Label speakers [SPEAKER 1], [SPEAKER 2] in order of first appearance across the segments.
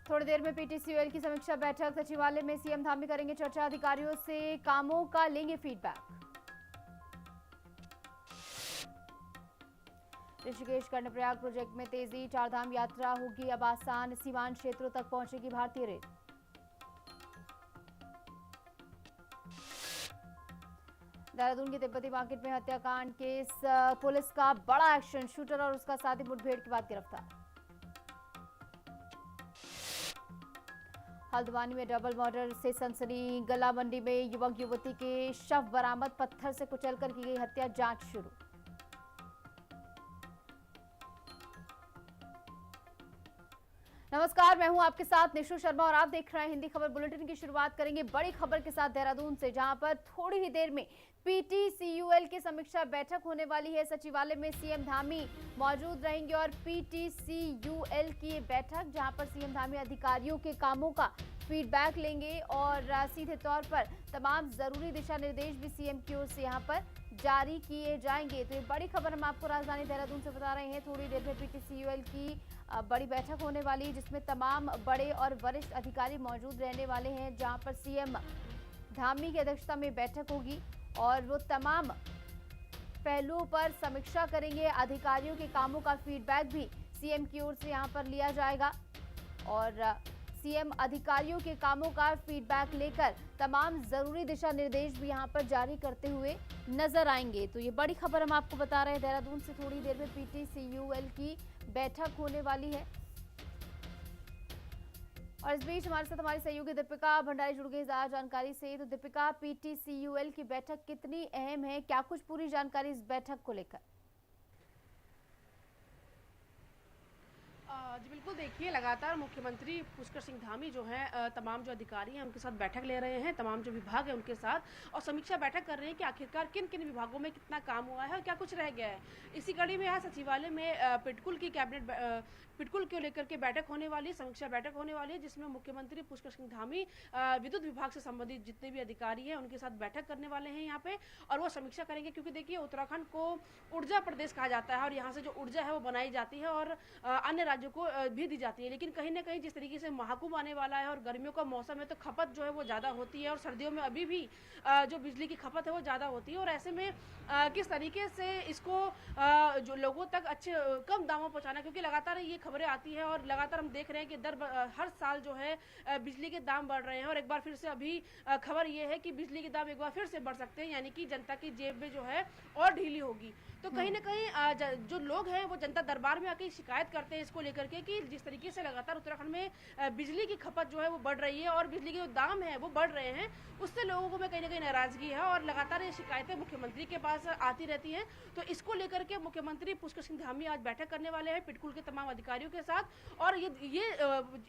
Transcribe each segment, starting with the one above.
[SPEAKER 1] थोड़ी देर में पीटीसीयूएल की समीक्षा बैठक, सचिवालय में सीएम धामी करेंगे चर्चा, अधिकारियों से कामों का लेंगे फीडबैक। ऋषिकेश कर्णप्रयाग प्रोजेक्ट में तेजी, चारधाम यात्रा होगी अब आसान, सीमांत क्षेत्रों तक पहुंचेगी भारतीय रेल। देहरादून के तिब्बती मार्केट में हत्याकांड केस, पुलिस का बड़ा एक्शन, शूटर और उसका साथी मुठभेड़ के बाद गिरफ्तार। हल्द्वानी में डबल मर्डर से सनसनी, गला मंडी में युवक युवती के शव बरामद, पत्थर से कुचलकर की गई हत्या, जांच शुरू। नमस्कार, मैं हूं आपके साथ निशु शर्मा और आप देख रहे हैं हिंदी खबर बुलेटिन की शुरुआत करेंगे बड़ी खबर के साथ देहरादून से, जहां पर थोड़ी ही देर में पीटीसीयूएल की समीक्षा बैठक होने वाली है। सचिवालय में सीएम धामी मौजूद रहेंगे और पीटीसीयूएल की बैठक, जहां पर सीएम धामी अधिकारियों के कामों का फीडबैक लेंगे और सीधे तौर पर तमाम जरूरी दिशा निर्देश भी सीएम की ओर से यहां पर जारी किए जाएंगे। तो ये बड़ी खबर हम आपको राजधानी देहरादून से बता रहे हैं। थोड़ी देर में पीटीसीयूएल की बड़ी बैठक होने वाली है, जिसमें तमाम बड़े और वरिष्ठ अधिकारी मौजूद रहने वाले हैं, जहां पर सीएम धामी की अध्यक्षता में बैठक होगी और वो तमाम पहलुओं पर समीक्षा करेंगे। अधिकारियों के कामों का फीडबैक भी सीएम की ओर से यहां पर लिया जाएगा और सीएम अधिकारियों के कामों का फीडबैक लेकर तमाम जरूरी दिशा निर्देश भी यहां पर जारी करते हुए नजर आएंगे। तो ये बड़ी खबर हम आपको बता रहे हैं देहरादून से। थोड़ी देर में पीटीसीयूएल की बैठक होने वाली है और इस बीच हमारे साथ हमारी सहयोगी दीपिका भंडारी जुड़ गई ज्यादा जानकारी से। तो दीपिका, पीटीसीयूएल की बैठक कितनी अहम है, क्या कुछ पूरी जानकारी इस बैठक को लेकर?
[SPEAKER 2] जी बिल्कुल, देखिए लगातार मुख्यमंत्री पुष्कर सिंह धामी जो है तमाम जो अधिकारी हैं उनके साथ बैठक ले रहे हैं, तमाम जो विभाग है उनके साथ, और समीक्षा बैठक कर रहे हैं कि आखिरकार किन किन विभागों में कितना काम हुआ है और क्या कुछ रह गया है। इसी कड़ी में यहाँ सचिवालय में पिटकुल की कैबिनेट पिटकुल को लेकर के बैठक होने वाली, समीक्षा बैठक होने वाली है, जिसमें मुख्यमंत्री पुष्कर सिंह धामी विद्युत विभाग से संबंधित जितने भी अधिकारी हैं उनके साथ बैठक करने वाले हैं यहाँ पे, और वो समीक्षा करेंगे। क्योंकि देखिए उत्तराखंड को ऊर्जा प्रदेश कहा जाता है और यहाँ से जो ऊर्जा है वो बनाई जाती है और अन्य राज्यों को भी दी जाती है, लेकिन कहीं ना कहीं जिस तरीके से महाकुंभ आने वाला है और गर्मियों का मौसम है तो खपत जो है वो ज़्यादा होती है और सर्दियों में अभी भी जो बिजली की खपत है वो ज़्यादा होती है। और ऐसे में किस तरीके से इसको जो लोगों तक अच्छे कम दामों पहुँचाना, क्योंकि लगातार ये खबरें आती है और लगातार हम देख रहे हैं कि हर साल जो है बिजली के दाम बढ़ रहे हैं और एक बार फिर से अभी खबर ये है कि बिजली के दाम एक बार फिर से बढ़ सकते हैं, यानी कि जनता की जेब में जो है और ढीली होगी। तो कहीं ना कहीं जो लोग हैं वो जनता दरबार में आके शिकायत करते हैं इसको लेकर के कि जिस तरीके से लगातार उत्तराखंड में बिजली की खपत जो है वो बढ़ रही है और बिजली के जो दाम है वो बढ़ रहे हैं, उससे लोगों को में कहीं ना कहीं नाराजगी है और लगातार ये शिकायतें मुख्यमंत्री के पास आती रहती हैं। तो इसको लेकर के मुख्यमंत्री पुष्कर सिंह धामी आज बैठक करने वाले हैं पिटकुल के तमाम अधिकारियों के साथ, और ये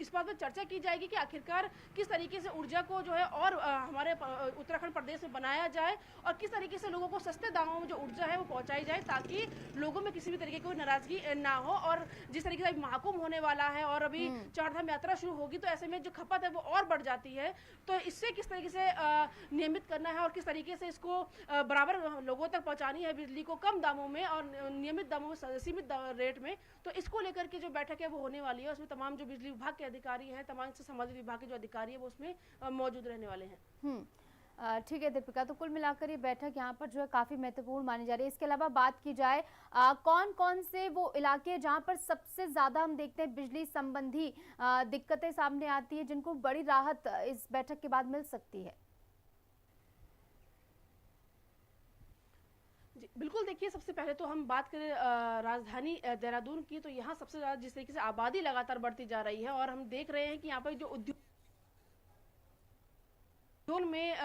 [SPEAKER 2] इस बात पर चर्चा की जाएगी कि आखिरकार किस तरीके से ऊर्जा को जो है और हमारे उत्तराखंड प्रदेश में बनाया जाए और किस तरीके से लोगों को सस्ते दामों में जो ऊर्जा है वो पहुंचाई जाए, ताकि लोगों में किसी भी तरीके की कोई नाराजगी ना हो। और जिस तरीके से महाकुंभ होने वाला है और अभी चारधाम यात्रा शुरू होगी, तो ऐसे में जो खपत है वो और बढ़ जाती है। तो इससे किस तरीके से नियमित करना है और किस तरीके से इसको बराबर लोगों तक पहुंचानी है बिजली को कम दामों में और नियमित दामों में, सीमित रेट में, तो इसको लेकर के जो बैठक है वो होने वाली है। उसमें तमाम जो बिजली विभाग के अधिकारी हैं, तमाम से संबंधित विभाग के जो अधिकारी है वो उसमें मौजूद रहने वाले हैं।
[SPEAKER 1] ठीक है दीपिका, तो कुल मिलाकर ये बैठक यहाँ पर जो है काफी महत्वपूर्ण मानी जा रही है। इसके अलावा बात की जाए कौन कौन से वो इलाके जहाँ पर सबसे ज्यादा हम देखते हैं बिजली संबंधी दिक्कतें सामने आती है, जिनको बड़ी राहत इस बैठक के बाद मिल सकती है?
[SPEAKER 2] जी बिल्कुल, देखिए सबसे पहले तो हम बात करें राजधानी देहरादून की, तो यहाँ सबसे ज़्यादा जिस तरीके से आबादी लगातार बढ़ती जा रही है और हम देख रहे हैं कि यहाँ पर जो उद्योग में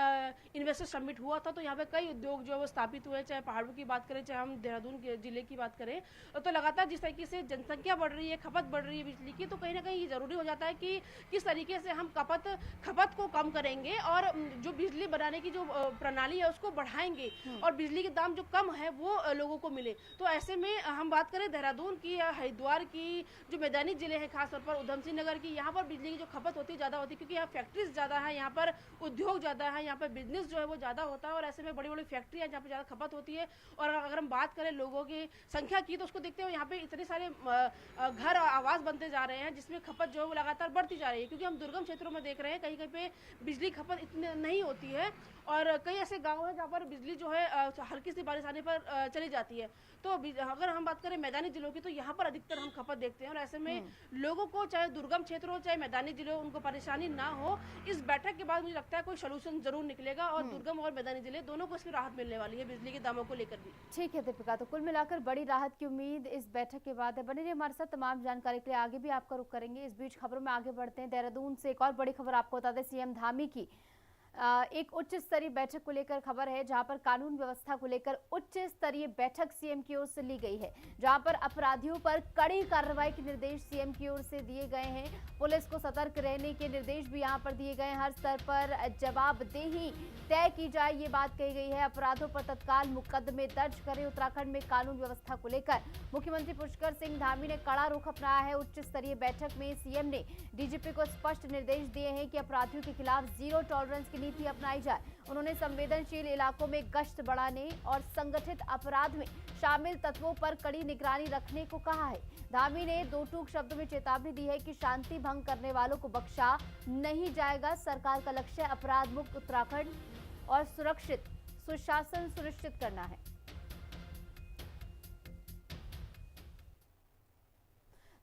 [SPEAKER 2] इन्वेस्टर समिट हुआ था, तो यहाँ पे कई उद्योग जो है वो स्थापित हुए, चाहे पहाड़ों की बात करें चाहे हम देहरादून के जिले की बात करें। तो लगातार जिस तरीके से जनसंख्या बढ़ रही है, खपत बढ़ रही है बिजली की, तो कहीं ना कहीं ये जरूरी हो जाता है कि किस तरीके से हम खपत को कम करेंगे और जो बिजली बनाने की जो प्रणाली है उसको बढ़ाएंगे और बिजली के दाम जो कम है वो लोगों को मिले। तो ऐसे में हम बात करें देहरादून की या हरिद्वार की, जो मैदानी जिले हैं खासतौर पर उधम सिंह नगर की, यहाँ पर बिजली की जो खपत होती है ज़्यादा होती है, क्योंकि यहाँ फैक्ट्रीज ज़्यादा है, यहाँ पर उद्योग लोग ज़्यादा हैं, यहाँ पर बिजनेस जो है वो ज़्यादा होता है और ऐसे में बड़ी बड़ी फैक्ट्री है जहाँ पे ज़्यादा खपत होती है। और अगर हम बात करें लोगों की संख्या की, तो उसको देखते हुए यहाँ पे इतने सारे घर आवास बनते जा रहे हैं जिसमें खपत जो है वो लगातार बढ़ती जा रही है। क्योंकि हम दुर्गम क्षेत्रों में देख रहे हैं कहीं कहीं पे बिजली खपत इतनी नहीं होती है और कई ऐसे गाँव हैं जहाँ पर बिजली जो है हल्की सी बारिश आने पर चली जाती है। तो अगर हम बात करें मैदानी जिलों की, तो यहाँ पर अधिकतर हम खपत देखते हैं और ऐसे में लोगों को चाहे दुर्गम क्षेत्र हो चाहे मैदानी जिले हो, उनको परेशानी ना हो। इस बैठक के बाद मुझे लगता है कोई सलूशन जरूर निकलेगा और दुर्गम और मैदानी जिले दोनों को इसमें राहत मिलने वाली है बिजली के दामों को लेकर भी।
[SPEAKER 1] ठीक है दीपिका, तो कुल मिलाकर बड़ी राहत की उम्मीद इस बैठक के बाद है। बने रहिए हमारे साथ, तमाम जानकारी के लिए आगे भी आपका रुख करेंगे। इस बीच खबरों में आगे बढ़ते हैं। देहरादून से एक और बड़ी खबर आपको बता दें, सीएम धामी की एक उच्च स्तरीय बैठक को लेकर खबर है, जहां पर कानून व्यवस्था को लेकर उच्च स्तरीय बैठक सीएम की ओर से ली गई है, जहां पर अपराधियों पर कड़ी कार्रवाई के निर्देश सीएम की ओर से दिए गए हैं। पुलिस को सतर्क रहने के निर्देश भी यहां पर दिए गए हैं। हर स्तर पर जवाबदेही तय की जाए, ये बात कही गई है। अपराधों पर तत्काल मुकदमे दर्ज करें। उत्तराखंड में कानून व्यवस्था को लेकर मुख्यमंत्री पुष्कर सिंह धामी ने कड़ा रुख अपनाया है। उच्च स्तरीय बैठक में सीएम ने डीजीपी को स्पष्ट निर्देश दिए हैं कि अपराधियों के खिलाफ जीरो टॉलरेंस की नीति अपनाई जाए। उन्होंने संवेदनशील इलाकों में गश्त बढ़ाने और संगठित अपराध में शामिल तत्वों पर कड़ी निगरानी रखने को कहा है। धामी ने दो टूक शब्दों में चेतावनी दी है कि शांति भंग करने वालों को बख्शा नहीं जाएगा। सरकार का लक्ष्य अपराध मुक्त उत्तराखंड और सुरक्षित सुशासन सुनिश्चित करना है।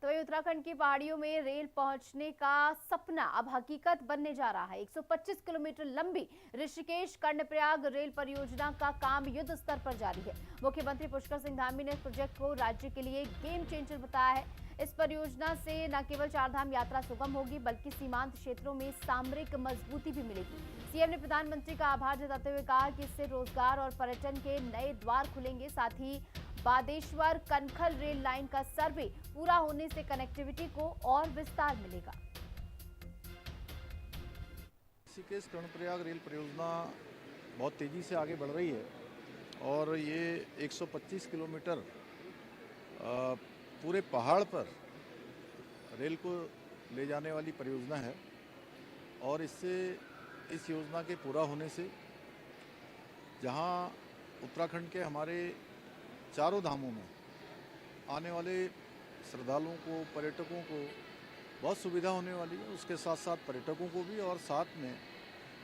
[SPEAKER 1] तो वही उत्तराखंड की पहाड़ियों में रेल पहुंचने का सपना अब हकीकत बनने जा रहा है। 125 किलोमीटर लंबी ऋषिकेश कर्णप्रयाग रेल परियोजना का काम युद्ध स्तर पर जारी है। मुख्यमंत्री पुष्कर सिंह धामी ने इस प्रोजेक्ट को राज्य के लिए गेम चेंजर बताया है। इस परियोजना से न केवल चारधाम यात्रा सुगम होगी, बल्कि सीमांत क्षेत्रों में सामरिक मजबूती भी मिलेगी। सीएम ने प्रधानमंत्री का आभार जताते हुए कहा कि इससे रोजगार और पर्यटन के नए द्वार खुलेंगे। साथ ही बादेश्वर कनखल रेल लाइन का सर्वे पूरा होने से कनेक्टिविटी को और विस्तार मिलेगा।
[SPEAKER 3] ऋषिकेश कर्णप्रयाग रेल परियोजना बहुत तेज़ी से आगे बढ़ रही है और ये 125 किलोमीटर पूरे पहाड़ पर रेल को ले जाने वाली परियोजना है और इससे इस योजना के पूरा होने से जहां उत्तराखंड के हमारे चारों धामों में आने वाले श्रद्धालुओं को, पर्यटकों को बहुत सुविधा होने वाली है। उसके साथ साथ पर्यटकों को भी और साथ में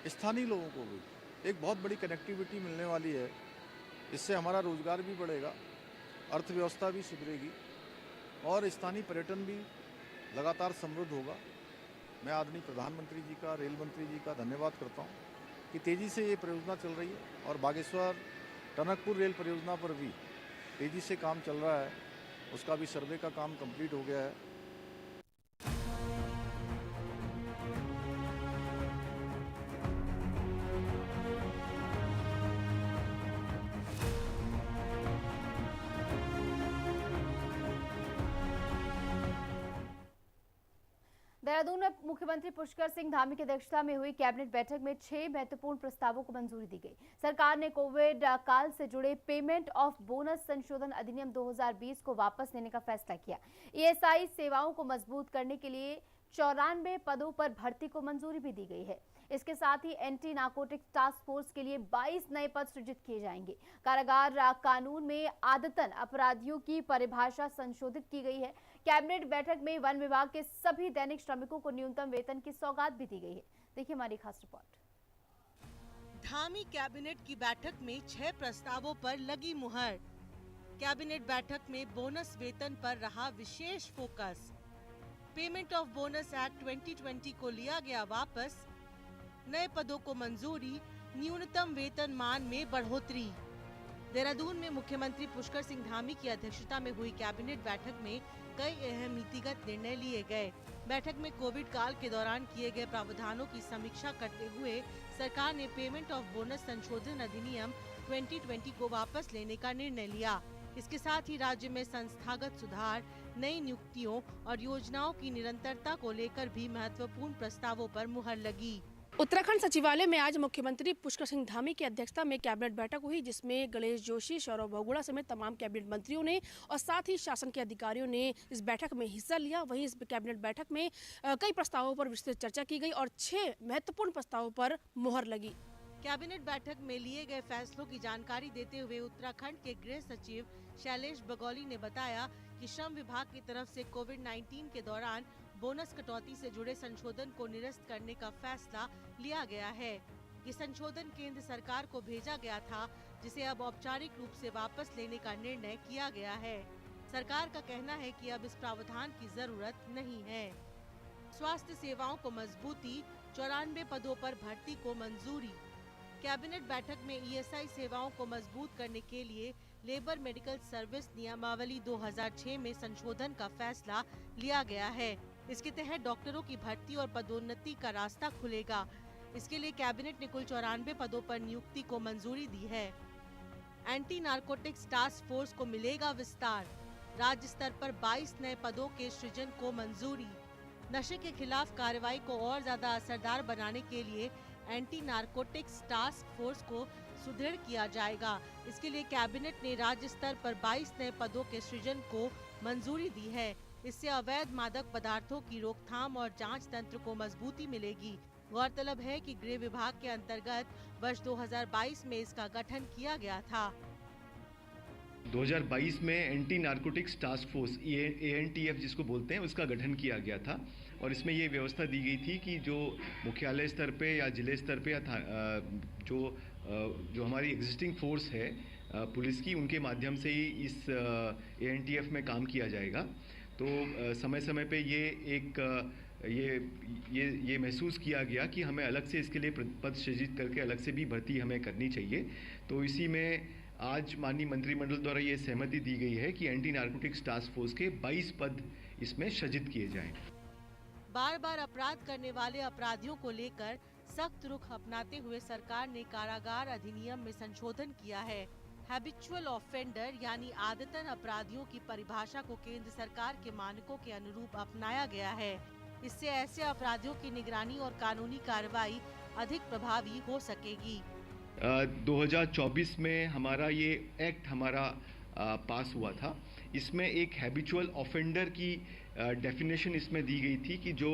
[SPEAKER 3] स्थानीय लोगों को भी एक बहुत बड़ी कनेक्टिविटी मिलने वाली है। इससे हमारा रोजगार भी बढ़ेगा, अर्थव्यवस्था भी सुधरेगी और स्थानीय पर्यटन भी लगातार समृद्ध होगा। मैं आदरणीय प्रधानमंत्री जी का, रेल मंत्री जी का धन्यवाद करता हूँ कि तेज़ी से ये परियोजना चल रही है और बागेश्वर टनकपुर रेल परियोजना पर भी तेज़ी से काम चल रहा है। उसका भी सर्वे का काम कंप्लीट हो गया है।
[SPEAKER 1] देहरादून में मुख्यमंत्री पुष्कर सिंह धामी की अध्यक्षता में हुई कैबिनेट बैठक में 6 महत्वपूर्ण प्रस्तावों को मंजूरी दी गई। सरकार ने कोविड काल से जुड़े पेमेंट ऑफ बोनस संशोधन अधिनियम 2020 को वापस लेने का फैसला किया। ईएसआई सेवाओं को मजबूत करने के लिए 94 पदों पर भर्ती को मंजूरी भी दी गई है। इसके साथ ही एंटी नार्कोटिक्स टास्क फोर्स के लिए 22 नए पद सृजित किए जाएंगे। कारागार कानून में आदतन अपराधियों की परिभाषा संशोधित की गई है। कैबिनेट बैठक में वन विभाग के सभी दैनिक श्रमिकों को न्यूनतम वेतन की सौगात भी दी गई है। देखिए हमारी खास रिपोर्ट।
[SPEAKER 4] धामी कैबिनेट की बैठक में 6 प्रस्तावों पर लगी मुहर। कैबिनेट बैठक में बोनस वेतन पर रहा विशेष focus. Payment of bonus act 2020 को लिया गया वापस। नए पदों को मंजूरी, न्यूनतम वेतन मान में बढ़ोतरी। देहरादून में मुख्यमंत्री पुष्कर सिंह धामी की अध्यक्षता में हुई कैबिनेट बैठक में कई अहम नीतिगत निर्णय लिए गए। बैठक में कोविड काल के दौरान किए गए प्रावधानों की समीक्षा करते हुए सरकार ने पेमेंट ऑफ बोनस संशोधन अधिनियम 2020 को वापस लेने का निर्णय लिया। इसके साथ ही राज्य में संस्थागत सुधार, नई नियुक्तियों और योजनाओं की निरंतरता को लेकर भी महत्वपूर्ण प्रस्तावों पर मुहर लगी।
[SPEAKER 2] उत्तराखंड सचिवालय में आज मुख्यमंत्री पुष्कर सिंह धामी की अध्यक्षता में कैबिनेट बैठक हुई, जिसमें गणेश जोशी, सौरभ बहुगुणा समेत तमाम कैबिनेट मंत्रियों ने और साथ ही शासन के अधिकारियों ने इस बैठक में हिस्सा लिया। वहीं इस कैबिनेट बैठक में कई प्रस्तावों पर विस्तृत चर्चा की गई और 6 महत्वपूर्ण प्रस्तावों पर मुहर लगी।
[SPEAKER 4] कैबिनेट बैठक में लिए गए फैसलों की जानकारी देते हुए उत्तराखंड के गृह सचिव शैलेश बगौली ने बताया कि श्रम विभाग की तरफ से कोविड-19 के दौरान बोनस कटौती से जुड़े संशोधन को निरस्त करने का फैसला लिया गया है। ये संशोधन केंद्र सरकार को भेजा गया था, जिसे अब औपचारिक रूप से वापस लेने का निर्णय किया गया है। सरकार का कहना है कि अब इस प्रावधान की जरूरत नहीं है। स्वास्थ्य सेवाओं को मजबूती, 94 पदों पर भर्ती को मंजूरी। कैबिनेट बैठक में ईएसआई सेवाओं को मजबूत करने के लिए लेबर मेडिकल सर्विस नियमावली 2006 में संशोधन का फैसला लिया गया है। इसके तहत डॉक्टरों की भर्ती और पदोन्नति का रास्ता खुलेगा। इसके लिए कैबिनेट ने कुल 94 पदों पर नियुक्ति को मंजूरी दी है। एंटी नारकोटिक्स टास्क फोर्स को मिलेगा विस्तार। राज्य स्तर पर 22 नए पदों के सृजन को मंजूरी। नशे के खिलाफ कार्रवाई को और ज्यादा असरदार बनाने के लिए एंटी नारकोटिक्स टास्क फोर्स को सुदृढ़ किया जाएगा। इसके लिए कैबिनेट ने राज्य स्तर पर 22 नए पदों के सृजन को मंजूरी दी है। इससे अवैध मादक पदार्थों की रोकथाम और जांच तंत्र को मजबूती मिलेगी। गौरतलब है कि गृह विभाग के अंतर्गत वर्ष 2022 में इसका गठन किया गया था।
[SPEAKER 5] 2022 में anti narcotics task force ANTF जिसको बोलते हैं, उसका गठन किया गया था और इसमें ये व्यवस्था दी गई थी कि जो मुख्यालय स्तर पे या जिले स्तर पे या जो हमारी एग्जिस्टिंग फोर्स है पुलिस की, उनके माध्यम से ही इस ANTF में काम किया जाएगा। तो समय समय पे ये महसूस किया गया कि हमें अलग से इसके लिए पद सृजित करके अलग से भी भर्ती हमें करनी चाहिए। तो इसी में आज माननीय मंत्रिमंडल द्वारा ये सहमति दी गई है कि एंटी नारकोटिक्स टास्क फोर्स के 22 पद इसमें सृजित किए जाएं।
[SPEAKER 4] बार बार अपराध करने वाले अपराधियों को लेकर सख्त रुख अपनाते हुए सरकार ने कारागार अधिनियम में संशोधन किया है। हैबिचुअल ऑफेंडर यानी आदतन अपराधियों की परिभाषा को केंद्र सरकार के मानकों के अनुरूप अपनाया गया है। इससे ऐसे अपराधियों की निगरानी और कानूनी कार्रवाई अधिक प्रभावी हो सकेगी।
[SPEAKER 5] 2024 में हमारा ये एक्ट पास हुआ था। इसमें एक हैबिचुअल ऑफेंडर की डेफिनेशन इसमें दी गई थी कि जो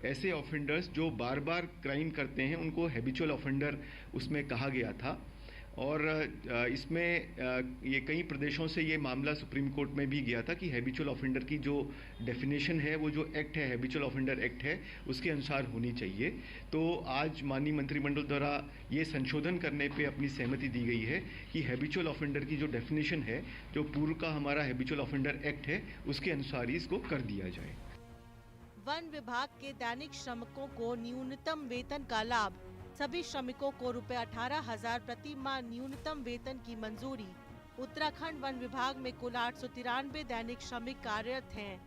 [SPEAKER 5] ऐसे ऑफेंडर्स जो बार बार क्राइम करते हैं उनको हैबिचुअल ऑफेंडर उसमें कहा गया था। और इसमें ये कई प्रदेशों से ये मामला सुप्रीम कोर्ट में भी गया था कि हैबिचुअल ऑफेंडर की जो डेफिनेशन है, वो जो एक्ट है, हैबिचुअल ऑफेंडर एक्ट है, उसके अनुसार होनी चाहिए। तो आज माननीय मंत्रिमंडल द्वारा ये संशोधन करने पे अपनी सहमति दी गई है कि हैबिचुअल ऑफेंडर की जो डेफिनेशन है, जो पूर्व का हमारा हैबिचुअल ऑफेंडर एक्ट है, उसके अनुसार ही इसको कर दिया जाए।
[SPEAKER 4] वन विभाग के दैनिक श्रमिकों को न्यूनतम वेतन का लाभ। सभी श्रमिकों को रुपए 18,000 प्रति माह न्यूनतम वेतन की मंजूरी। उत्तराखंड वन विभाग में कुल 893 दैनिक श्रमिक कार्यरत हैं।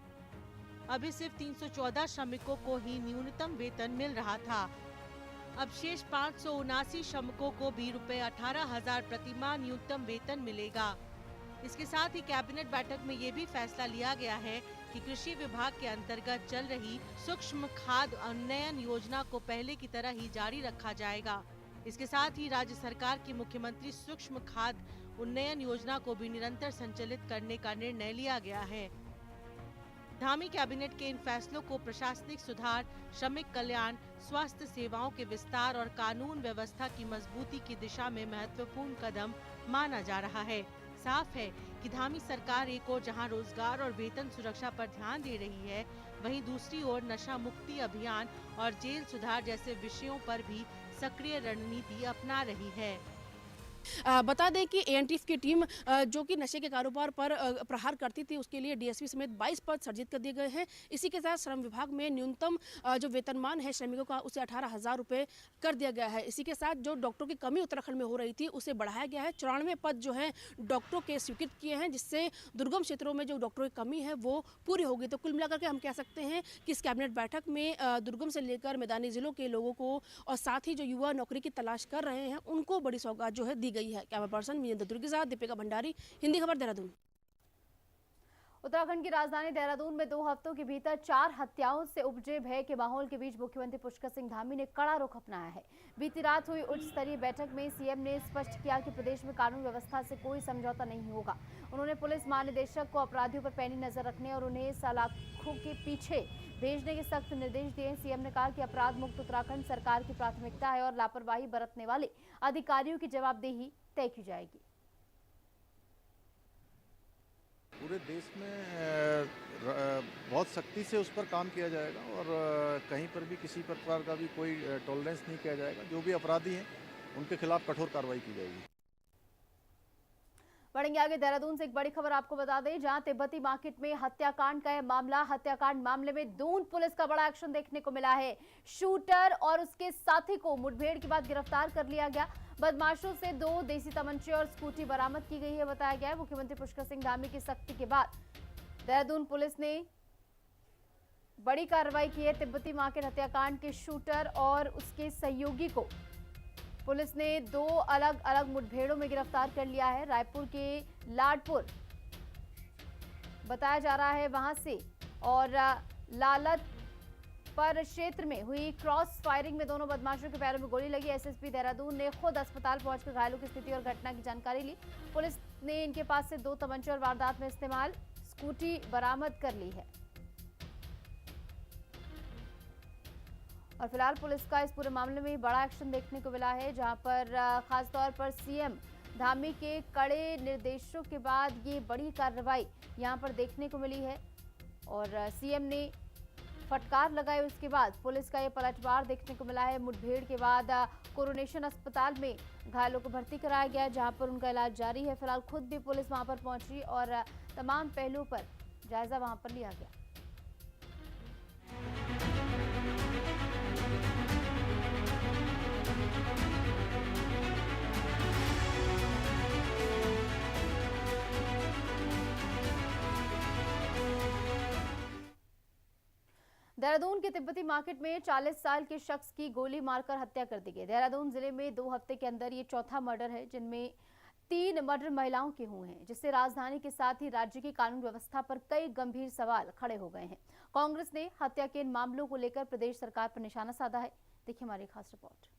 [SPEAKER 4] अभी सिर्फ 314 श्रमिकों को ही न्यूनतम वेतन मिल रहा था। अब शेष 579 श्रमिकों को भी रुपए 18,000 प्रति माह न्यूनतम वेतन मिलेगा। इसके साथ ही कैबिनेट बैठक में ये भी फैसला लिया गया है कि कृषि विभाग के अंतर्गत चल रही सूक्ष्म खाद उन्नयन योजना को पहले की तरह ही जारी रखा जाएगा। इसके साथ ही राज्य सरकार की मुख्यमंत्री सूक्ष्म खाद उन्नयन योजना को भी निरंतर संचालित करने का निर्णय लिया गया है। धामी कैबिनेट के इन फैसलों को प्रशासनिक सुधार, श्रमिक कल्याण, स्वास्थ्य सेवाओं के विस्तार और कानून व्यवस्था की मजबूती की दिशा में महत्वपूर्ण कदम माना जा रहा है। साफ है कि धामी सरकार एक ओर जहां रोजगार और वेतन सुरक्षा पर ध्यान दे रही है, वहीं दूसरी ओर नशा मुक्ति अभियान और जेल सुधार जैसे विषयों पर भी सक्रिय रणनीति अपना रही है।
[SPEAKER 2] बता दें कि ANTF की टीम जो कि नशे के कारोबार पर प्रहार करती थी, उसके लिए DSP समेत 22 पद सृजित कर दिए गए हैं। इसी के साथ श्रम विभाग में न्यूनतम जो वेतनमान है श्रमिकों का, उसे 18,000 रुपये कर दिया गया है। इसी के साथ जो डॉक्टरों की कमी उत्तराखंड में हो रही थी, उसे बढ़ाया गया है। 94 पद जो है डॉक्टरों के स्वीकृत किए हैं, जिससे दुर्गम क्षेत्रों में जो डॉक्टरों की कमी है वो पूरी होगी। तो कुल मिलाकर के हम कह सकते हैं कि इस कैबिनेट बैठक में दुर्गम से लेकर मैदानी जिलों के लोगों को और साथ ही जो युवा नौकरी की तलाश कर रहे हैं, उनको बड़ी सौगात जो है दी गई है। कैमरा पर्सन विजेंद्र दुर्ग के साथ दीपिका भंडारी, हिंदी खबर, देहरादून।
[SPEAKER 1] उत्तराखंड की राजधानी देहरादून में 2 हफ्तों के भीतर 4 हत्याओं से उपजे भय के माहौल के बीच मुख्यमंत्री पुष्कर सिंह धामी ने कड़ा रुख अपनाया है। बीती रात हुई उच्च स्तरीय बैठक में सीएम ने स्पष्ट किया कि प्रदेश में कानून व्यवस्था से कोई समझौता नहीं होगा। उन्होंने पुलिस महानिदेशक को अपराधियों पर पैनी नजर रखने और उन्हें सलाखों के पीछे भेजने के सख्त निर्देश दिए। सीएम ने कहा कि अपराध मुक्त उत्तराखंड सरकार की प्राथमिकता है और लापरवाही बरतने वाले अधिकारियों की जवाबदेही तय की जाएगी।
[SPEAKER 3] पूरे देश में बहुत सख्ती से उस पर काम किया जाएगा और कहीं पर भी किसी प्रकार का भी कोई टॉलरेंस नहीं किया जाएगा। जो भी अपराधी हैं उनके खिलाफ कठोर कार्रवाई की जाएगी।
[SPEAKER 1] बढ़ेंगे आगे। देहरादून से एक बड़ी खबर आपको बता दें, जहां तिब्बती मार्केट में हत्याकांड का यह मामला। हत्याकांड मामले में दून पुलिस का बड़ा एक्शन देखने को मिला है। शूटर और उसके साथी को मुठभेड़ के बाद गिरफ्तार कर लिया गया। बदमाशों से 2 देसी तमंचे और स्कूटी बरामद की गई है, बताया गया है। मुख्यमंत्री पुष्कर सिंह धामी की सख्ती के बाद देहरादून पुलिस ने बड़ी कार्रवाई की है। तिब्बती मार्केट हत्याकांड के शूटर और उसके सहयोगी को पुलिस ने 2 अलग अलग मुठभेड़ों में गिरफ्तार कर लिया है। रायपुर के लाडपुर बताया जा रहा है वहां से, और लालत पर क्षेत्र में हुई क्रॉस फायरिंग में दोनों बदमाशों के पैरों में गोली लगी। एसएसपी देहरादून ने खुद अस्पताल पहुंचकर घायलों की स्थिति और घटना की जानकारी ली। पुलिस ने इनके पास से 2 तमंचे और वारदात में इस्तेमाल स्कूटी बरामद कर ली है। और फिलहाल पुलिस का इस पूरे मामले में बड़ा एक्शन देखने को मिला है, जहां पर खासतौर पर सीएम धामी के कड़े निर्देशों के बाद ये बड़ी कार्रवाई यहां पर देखने को मिली है। और सीएम ने फटकार लगाई, उसके बाद पुलिस का ये पलटवार देखने को मिला है। मुठभेड़ के बाद कोरोनेशन अस्पताल में घायलों को भर्ती कराया गया, जहां पर उनका इलाज जारी है। फिलहाल खुद भी पुलिस वहां पर पहुंची और तमाम पहलुओं पर जायजा वहां पर लिया गया। देहरादून के तिब्बती मार्केट में 40 साल के शख्स की गोली मारकर हत्या कर दी गई। देहरादून जिले में 2 हफ्ते के अंदर ये चौथा मर्डर है, जिनमें 3 मर्डर महिलाओं के हुए हैं, जिससे राजधानी के साथ ही राज्य की कानून व्यवस्था पर कई गंभीर सवाल खड़े हो गए हैं। कांग्रेस ने हत्या के इन मामलों को लेकर प्रदेश सरकार पर निशाना साधा है। देखिए हमारी खास रिपोर्ट।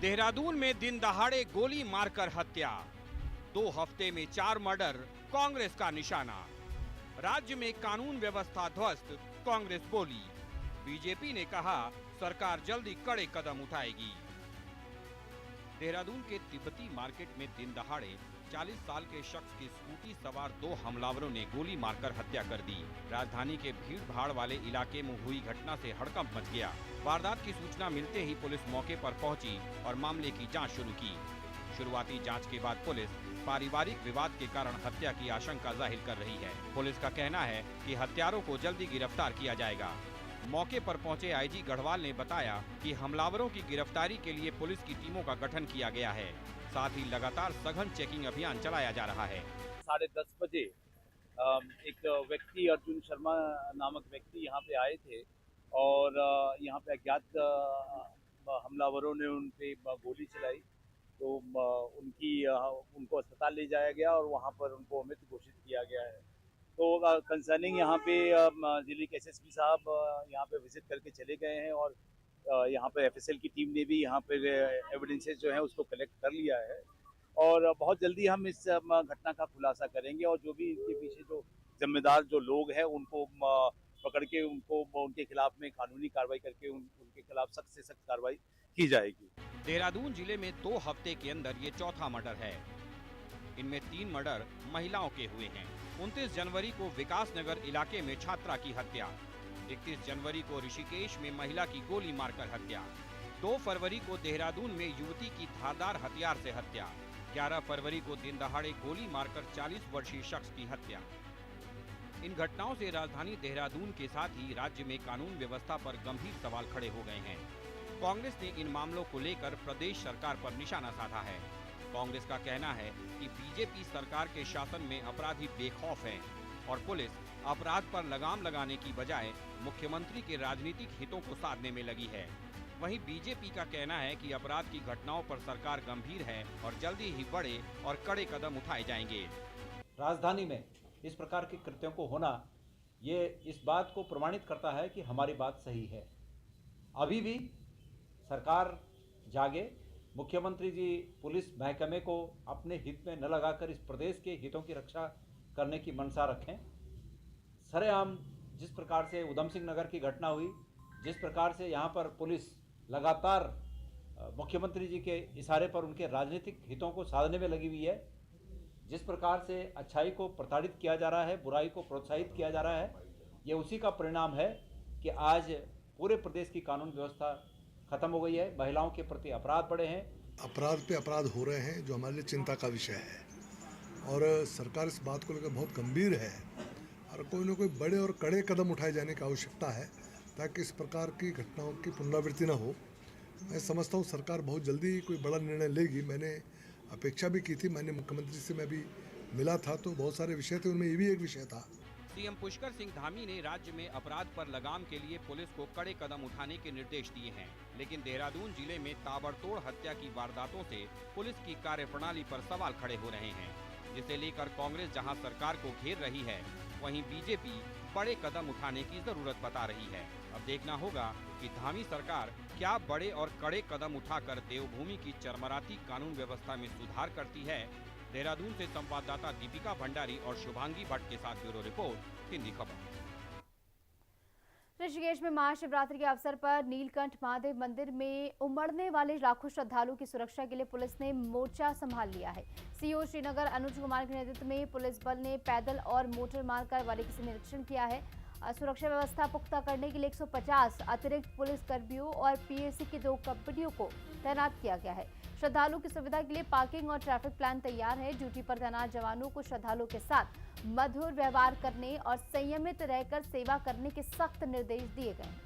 [SPEAKER 6] देहरादून में दिन दहाड़े गोली मारकर हत्या, 2 हफ्ते में 4 मर्डर, कांग्रेस का निशाना। राज्य में कानून व्यवस्था ध्वस्त, कांग्रेस बोली। बीजेपी ने कहा सरकार जल्दी कड़े कदम उठाएगी। देहरादून के तिब्बती मार्केट में दिन दहाड़े 40 साल के शख्स की स्कूटी सवार 2 हमलावरों ने गोली मारकर हत्या कर दी। राजधानी के भीड़ भाड़ वाले इलाके में हुई घटना से हड़कंप मच गया। वारदात की सूचना मिलते ही पुलिस मौके पर पहुंची और मामले की जांच शुरू की। शुरुआती जांच के बाद पुलिस पारिवारिक विवाद के कारण हत्या की आशंका जाहिर कर रही है। पुलिस का कहना है कि हत्यारों को जल्दी गिरफ्तार किया जाएगा। मौके पर पहुंचे आईजी गढ़वाल ने बताया कि हमलावरों की गिरफ्तारी के लिए पुलिस की टीमों का गठन किया गया है। साथ ही लगातार सघन चेकिंग अभियान चलाया जा रहा है।
[SPEAKER 7] 10:30 बजे एक व्यक्ति अर्जुन शर्मा नामक व्यक्ति यहाँ पे आए थे और यहाँ पे अज्ञात हमलावरों ने उन पे गोली चलाई, तो उनको अस्पताल ले जाया गया और वहाँ पर उनको मृत घोषित किया गया है। तो कंसर्निंग यहाँ पे जिले के एसएसपी साहब यहाँ पे विजिट करके चले गए हैं और यहाँ पर एफएसएल की टीम ने भी यहाँ पर एविडेंसेस जो है उसको कलेक्ट कर लिया है और बहुत जल्दी हम इस घटना का खुलासा करेंगे और जो भी इनके पीछे जो जिम्मेदार जो लोग हैं उनको पकड़ के उनके खिलाफ में कानूनी कार्रवाई करके उनके खिलाफ सख्त से सख्त कार्रवाई की जाएगी।
[SPEAKER 6] देहरादून जिले में 2 हफ्ते के अंदर ये चौथा मर्डर है। इनमें 3 मर्डर महिलाओं के हुए हैं। 29 जनवरी को विकास नगर इलाके में छात्रा की हत्या, 31 जनवरी को ऋषिकेश में महिला की गोली मारकर हत्या, 2 फरवरी को देहरादून में युवती की धारदार हथियार से हत्या, 11 फरवरी को दिन दहाड़े गोली मारकर 40 वर्षीय शख्स की हत्या। इन घटनाओं से राजधानी देहरादून के साथ ही राज्य में कानून व्यवस्था पर गंभीर सवाल खड़े हो गए हैं। कांग्रेस ने इन मामलों को लेकर प्रदेश सरकार पर निशाना साधा है। कांग्रेस का कहना है कि बीजेपी सरकार के शासन में अपराधी बेखौफ हैं और पुलिस अपराध पर लगाम लगाने की बजाय मुख्यमंत्री के राजनीतिक हितों को साधने में लगी है। वहीं बीजेपी का कहना है कि अपराध की घटनाओं पर सरकार गंभीर है और जल्दी ही बड़े और कड़े कदम उठाए जाएंगे।
[SPEAKER 8] राजधानी में इस प्रकार के कृत्यों को होना ये इस बात को प्रमाणित करता है कि हमारी बात सही है। अभी भी सरकार जागे, मुख्यमंत्री जी पुलिस महकमे को अपने हित में न लगाकर इस प्रदेश के हितों की रक्षा करने की मंशा रखें। सरेआम जिस प्रकार से उधम सिंह नगर की घटना हुई, जिस प्रकार से यहाँ पर पुलिस लगातार मुख्यमंत्री जी के इशारे पर उनके राजनीतिक हितों को साधने में लगी हुई है, जिस प्रकार से अच्छाई को प्रताड़ित किया जा रहा है, बुराई को प्रोत्साहित किया जा रहा है, ये उसी का परिणाम है कि आज पूरे प्रदेश की कानून व्यवस्था खत्म हो गई है। महिलाओं के प्रति अपराध बढ़े हैं।
[SPEAKER 9] अपराध पे अपराध हो रहे हैं, जो हमारे लिए चिंता का विषय है और सरकार इस बात को लेकर बहुत गंभीर है और कोई न कोई बड़े और कड़े कदम उठाए जाने की आवश्यकता है ताकि इस प्रकार की घटनाओं की पुनरावृत्ति न हो। मैं समझता हूँ सरकार बहुत जल्दी कोई बड़ा निर्णय लेगी। मैंने अपेक्षा भी की थी, मैंने मुख्यमंत्री से मैं भी मिला था तो बहुत सारे विषय थे, उनमें ये भी एक विषय था।
[SPEAKER 6] सीएम पुष्कर सिंह धामी ने राज्य में अपराध पर लगाम के लिए पुलिस को कड़े कदम उठाने के निर्देश दिए हैं, लेकिन देहरादून जिले में ताबड़तोड़ हत्या की वारदातों से पुलिस की कार्यप्रणाली पर सवाल खड़े हो रहे हैं, जिसे लेकर कांग्रेस जहां सरकार को घेर रही है, वहीं बीजेपी बड़े कदम उठाने की जरूरत बता रही है। अब देखना होगा कि धामी सरकार क्या बड़े और कड़े कदम उठाकर देवभूमि की चरमराती कानून व्यवस्था में सुधार करती है। देहरादून से संवाददाता दीपिका भंडारी और शुभांगी भट्ट के साथ ब्यूरो रिपोर्ट, हिंदी खबर।
[SPEAKER 1] ऋषिकेश में महाशिवरात्रि के अवसर पर नीलकंठ महादेव मंदिर में उमड़ने वाले लाखों श्रद्धालुओं की सुरक्षा के लिए पुलिस ने मोर्चा संभाल लिया है। सीओ श्रीनगर अनुज कुमार के नेतृत्व में पुलिस बल ने पैदल और मोटर मार्ग का बारीकी से निरीक्षण किया है। सुरक्षा व्यवस्था पुख्ता करने के लिए 150 अतिरिक्त पुलिस कर्मियों और पीएसी की 2 कंपनियों को तैनात किया गया है। श्रद्धालुओं की सुविधा के लिए पार्किंग और ट्रैफिक प्लान तैयार है। ड्यूटी पर तैनात जवानों को श्रद्धालुओं के साथ मधुर व्यवहार करने और संयमित रहकर सेवा करने के सख्त निर्देश दिए गए हैं।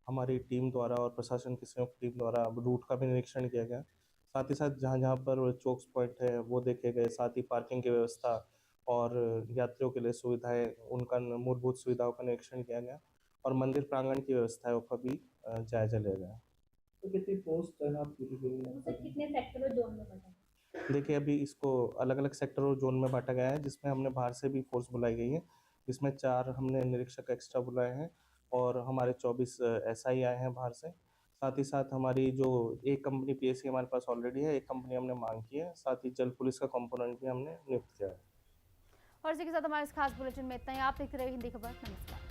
[SPEAKER 10] हमारी टीम द्वारा और प्रशासन की संयुक्त टीम द्वारा रूट का भी निरीक्षण किया गया। साथ ही साथ जहाँ पर चोक्स पॉइंट है वो देखे गए, साथ ही पार्किंग की व्यवस्था और यात्रियों के लिए सुविधाएं, उनका मूलभूत सुविधाओं का निरीक्षण किया गया और मंदिर प्रांगण की व्यवस्थाओं का भी जायजा लिया गया।
[SPEAKER 11] तो कितनी पोस्ट तैनात की गई है? कितने सेक्टर और जोन में बांटा है?
[SPEAKER 10] देखिए, अभी इसको अलग अलग सेक्टर और जोन में बांटा गया है, जिसमें हमने बाहर से भी फोर्स बुलाई गई है, जिसमें 4 हमने निरीक्षक एक्स्ट्रा बुलाए हैं और हमारे 24 SI आए हैं बाहर से। साथ ही साथ हमारी जो एक कंपनी पीएससी हमारे पास ऑलरेडी है, एक कंपनी हमने मांग की है, साथ ही जल पुलिस का कंपोनेंट भी हमने नियुक्त किया है।
[SPEAKER 1] और इसी के साथ हमारे इस खास बुलेटिन में इतना ही। आप देखते रहिए हिंदी खबर। नमस्कार।